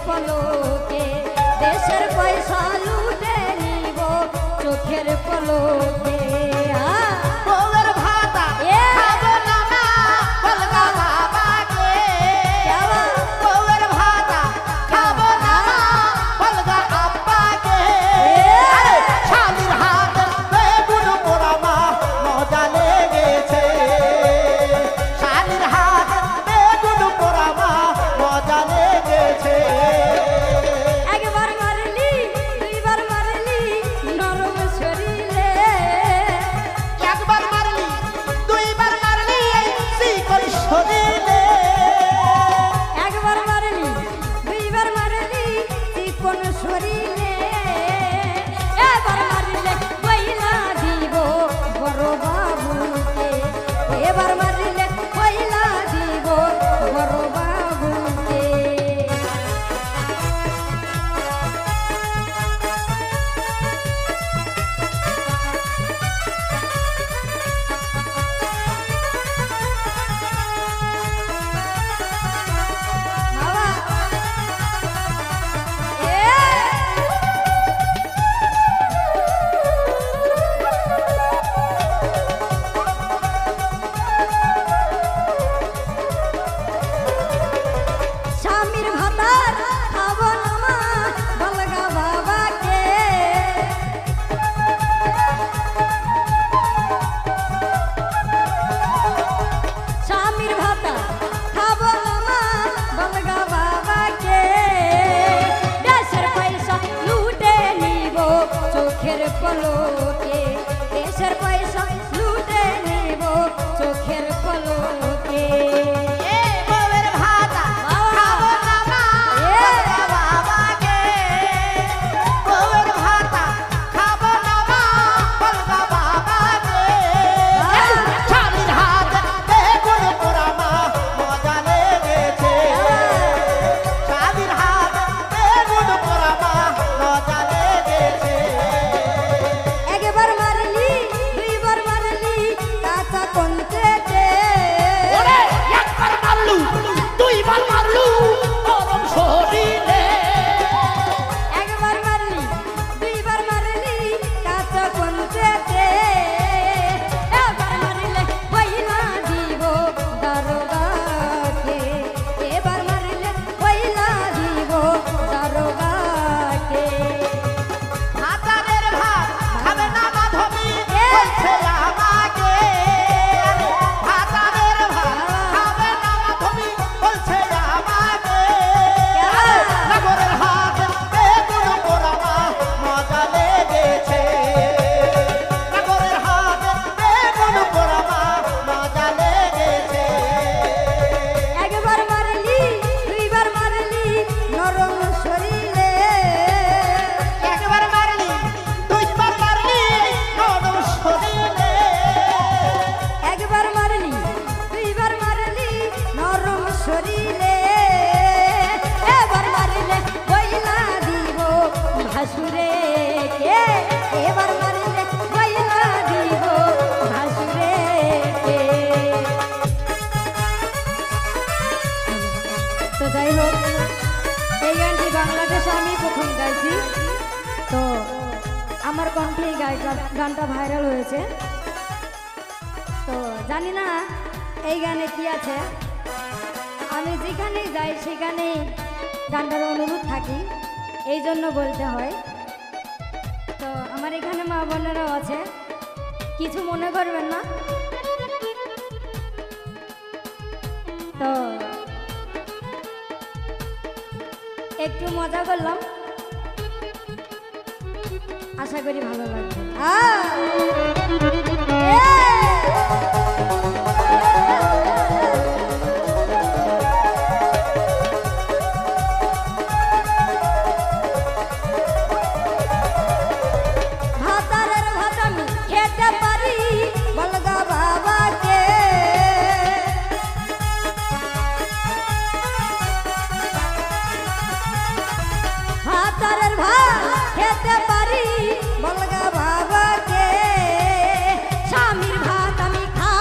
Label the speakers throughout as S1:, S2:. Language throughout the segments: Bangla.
S1: পলকে দেশের পয়সা লুটে নিব চোখের পলকে
S2: বউয়ের ভাতা খাবো না মা বলগা বাবাকে বউয়ের ভাতা খাবো না মা বলগা আব্বাকে শালির হাতে বেগুন পোড়া মা মজা লেগেছে শালির হাতে বেগুন পোড়া মা মজা লেগেছে
S1: একবার মারলি দুইবার মারলি নরম শরীরে
S2: একবার মারলি দুইবার মারলি এই শিকল শরীরে
S1: একবার মারলি দুইবার মারলি চিকন শরীরে এবার মারলে কইলা দিব বড় বাবুকে এবার মারলে কইলা দিব বড় বাবুকে বাবা স্বামীর ভাতার খাবো না মা বলগা বাবাকে স্বামীর ভাতা খাবো না মা বলগা বাবাকে দেশের পয়সা লুটে নিব চোখের পলকে দেশের পয়সা লুটে নিব চোখের পলকে
S2: বউয়ের ভাতা খাবো না মা বলগা বাবাকে বউয়ের ভাতা খাবো না মা বলগা বাবাকে শালির হাতে বেগুন পোড়া মা মজা লেগেছে শালির হাতে বেগুন পোড়া মা মজা লেগেছে
S1: একবার মারলি দুইবার মারলি কাঁচা কঞ্চেতে
S2: ওরে একবার মারলু দুইবার মারলু গরম শরীরে
S1: একবার মারলি দুইবার মারলি কাঁচা কঞ্চেতে এবার মারলে কইলা দিব দারোগাকে এবার মারলে কইলা দিব দারোগাকে
S2: ভাতারের ভাত খাবে না মাধবী বলছে আমাকে ভাতারের ভাত খাবে না মাধবী বলছে আমাকে নগরের হাত বেগুন পোড়া মা মজা লেগেছে নগরের হাত বেগুন পোড়া মা মজা লেগেছে
S1: একবার মারলি দুইবার মারলি নরম শরীরে
S2: একবার মারলি দুইবার মারলি নরম শরীরে
S1: একবার মারলি দুইবার মারলি নরম শরীরে এবার মারলে কইলা দিব ভাসুরে কে এবার মারলে কইলা দিব ভাসুরে কে তো যাই হোক এই গানটি বাংলাদেশে আমি প্রথম গাইছি তো আমার কণ্ঠে এই গানটা ভাইরাল হয়েছে তো জানি না এই গানে কি আছে আমি যেখানেই যাই সেখানেই গানটার অনুরোধ থাকি এই জন্য বলতে হয় তো আমার এখানে মা বোনেরাও আছে কিছু মনে করবেন না তো একটু মজা করলাম আশা করি ভালো লাগবে ভাতারের ভাত আমি খেতে পারি বলগা বাবাকে ভাতারের ভাত খেতে পারি বলগা বাবাকে স্বামীর ভাত আমি খা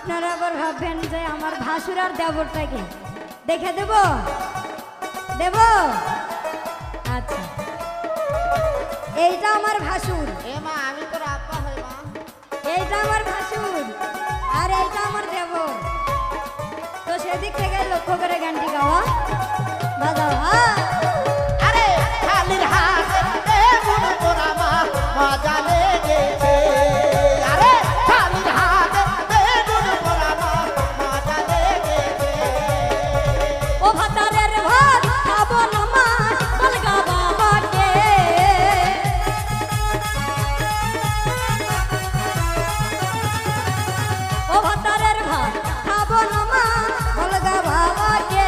S1: আপনারা আবার ভাববেন যে আমার ভাসুর আর দেবরটাকে দেখে দেব দেব। আচ্ছা, এইটা আমার ভাসুর,
S2: এ মা আমি তোর আব্বা হই মা।
S1: এইটা আমার ভাসুর, আর এইটা আমার দেবর। তো সেদিক থেকে লক্ষ্য করে গানটি গাওয়া বাজাও।
S2: আরে খালির হাতে গুণ পোড়া মা মজা লেগেছে। আরে খালির হাতে গুণ পোড়া মা মজা লেগেছে।
S1: ও ভাতারের ভাত খাবো না মা বলগা বাবাকে। ও ভাতারের ভাত খাবো না মা বলগা বাবাকে।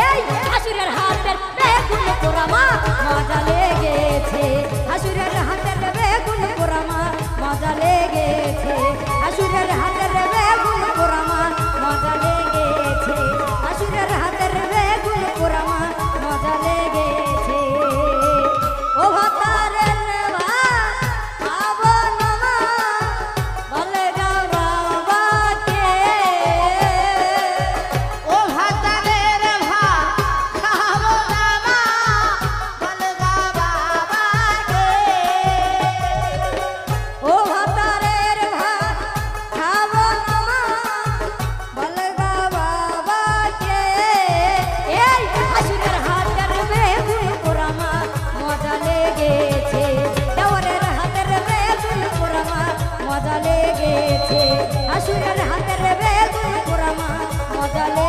S1: এই শাশুড়ের হাতের বেগুন পোড়া মা মজা লেগেছে। শাশুড়ের হাতের বেগুন পোড়া মা মজা লেগেছে। শাশুড়ের হাতের বেগুন পোড়া মা মজা লেগেছে। শাশুড়ের হাতের বেগুন পোড়া মা মজা লেগেছে। ও ভাতারের ভাত খাবো না মা বলগা বাবাকে।
S2: ও ভাতারের ভাত খাবো না মা বলগা বাবাকে।
S1: ও ভাতারের ভাত খাবো না মা বলগা বাবাকে। এই শাশুড়ের হাতের বেগুন পোড়া মা মজা লেগেছে। দেওরের হাতের বেগুন পোড়া মা মজা লেগেছে। শাশুড়ের হাতের বেগুন পোড়া মা মজা লেগেছে।